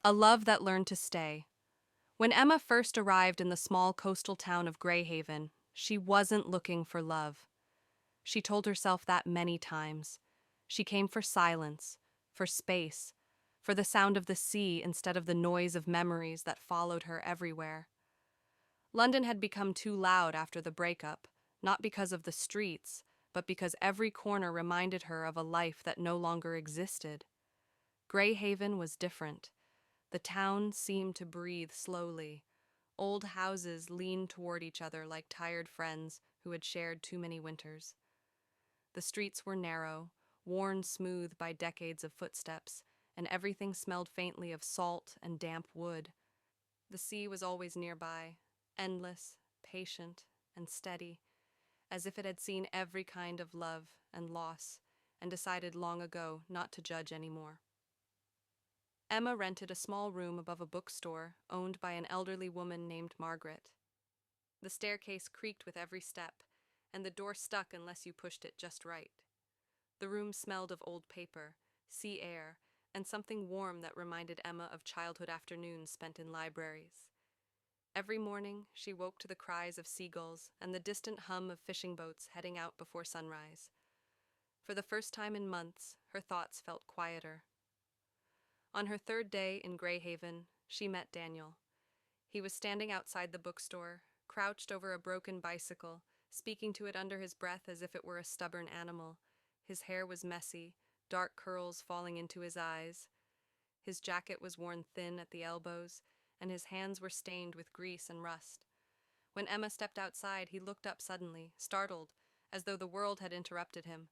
A love that learned to stay. When Emma first arrived in the small coastal town of Greyhaven, she wasn't looking for love. She told herself that many times. She came for silence, for space, for the sound of the sea instead of the noise of memories that followed her everywhere. London had become too loud after the breakup, not because of the streets, but because every corner reminded her of a life that no longer existed. Greyhaven was different. The town seemed to breathe slowly. Old houses leaned toward each other like tired friends who had shared too many winters. The streets were narrow, worn smooth by decades of footsteps, and everything smelled faintly of salt and damp wood. The sea was always nearby, endless, patient, and steady, as if it had seen every kind of love and loss and decided long ago not to judge anymore. Emma rented a small room above a bookstore owned by an elderly woman named Margaret. The staircase creaked with every step, and the door stuck unless you pushed it just right. The room smelled of old paper, sea air, and something warm that reminded Emma of childhood afternoons spent in libraries. Every morning, she woke to the cries of seagulls and the distant hum of fishing boats heading out before sunrise. For the first time in months, her thoughts felt quieter. On her third day in Greyhaven, she met Daniel. He was standing outside the bookstore, crouched over a broken bicycle, speaking to it under his breath as if it were a stubborn animal. His hair was messy, dark curls falling into his eyes. His jacket was worn thin at the elbows, and his hands were stained with grease and rust. When Emma stepped outside, he looked up suddenly, startled, as though the world had interrupted him.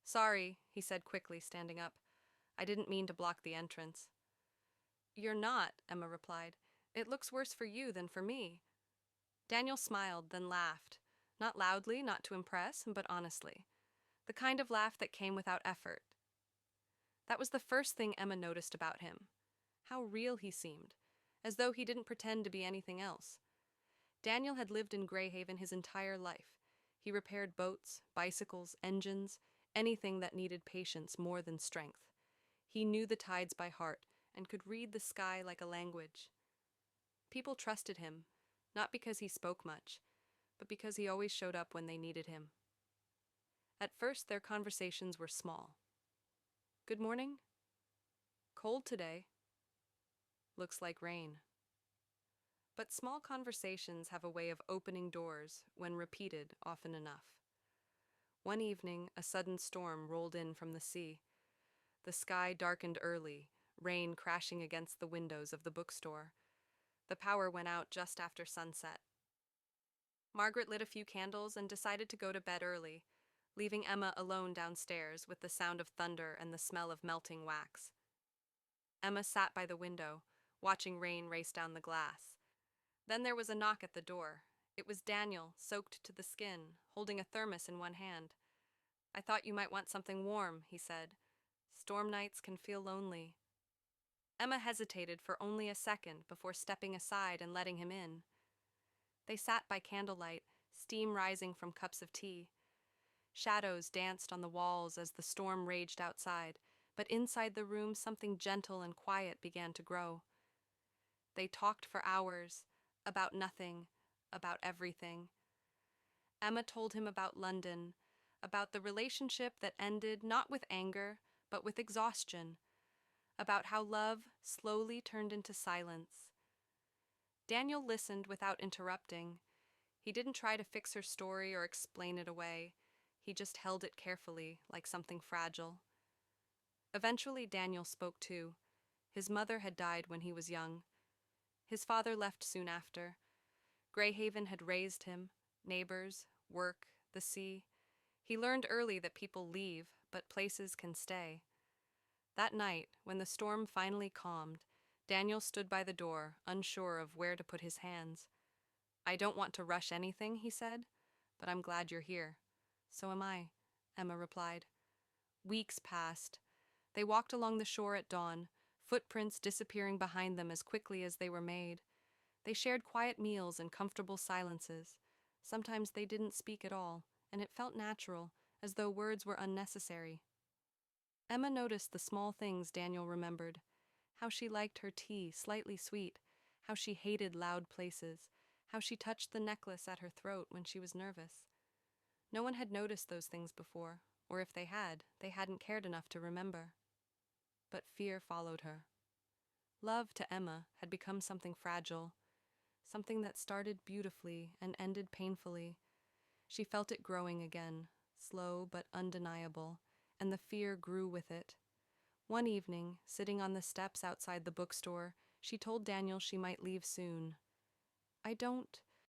"Sorry," he said quickly, standing up. "I didn't mean to block the entrance." "You're not," Emma replied. "It looks worse for you than for me." Daniel smiled, then laughed. Not loudly, not to impress, but honestly. The kind of laugh that came without effort. That was the first thing Emma noticed about him. How real he seemed, as though he didn't pretend to be anything else. Daniel had lived in Greyhaven his entire life. He repaired boats, bicycles, engines, anything that needed patience more than strength. He knew the tides by heart and could read the sky like a language. People trusted him, not because he spoke much, but because he always showed up when they needed him. At first, their conversations were small. "Good morning?" "Cold today." "Looks like rain." But small conversations have a way of opening doors when repeated often enough. One evening, a sudden storm rolled in from the sea. The sky darkened early, rain crashing against the windows of the bookstore. The power went out just after sunset. Margaret lit a few candles and decided to go to bed early, leaving Emma alone downstairs with the sound of thunder and the smell of melting wax. Emma sat by the window, watching rain race down the glass. Then there was a knock at the door. It was Daniel, soaked to the skin, holding a thermos in one hand. "I thought you might want something warm," he said. "Storm nights can feel lonely." Emma hesitated for only a second before stepping aside and letting him in. They sat by candlelight, steam rising from cups of tea. Shadows danced on the walls as the storm raged outside, but inside the room something gentle and quiet began to grow. They talked for hours, about nothing, about everything. Emma told him about London, about the relationship that ended not with anger, but with exhaustion, about how love slowly turned into silence. Daniel listened without interrupting. He didn't try to fix her story or explain it away. He just held it carefully, like something fragile. Eventually, Daniel spoke too. His mother had died when he was young. His father left soon after. Greyhaven had raised him, neighbors, work, the sea. He learned early that people leave, but places can stay. That night, when the storm finally calmed, Daniel stood by the door, unsure of where to put his hands. "I don't want to rush anything," he said, "but I'm glad you're here." "So am I," Emma replied. Weeks passed. They walked along the shore at dawn, footprints disappearing behind them as quickly as they were made. They shared quiet meals and comfortable silences. Sometimes they didn't speak at all, and it felt natural, as though words were unnecessary. Emma noticed the small things Daniel remembered. How she liked her tea, slightly sweet. How she hated loud places. How she touched the necklace at her throat when she was nervous. No one had noticed those things before, or if they had, they hadn't cared enough to remember. But fear followed her. Love to Emma had become something fragile, something that started beautifully and ended painfully. She felt it growing again, slow but undeniable, and the fear grew with it. One evening, sitting on the steps outside the bookstore, she told Daniel she might leave soon. I don't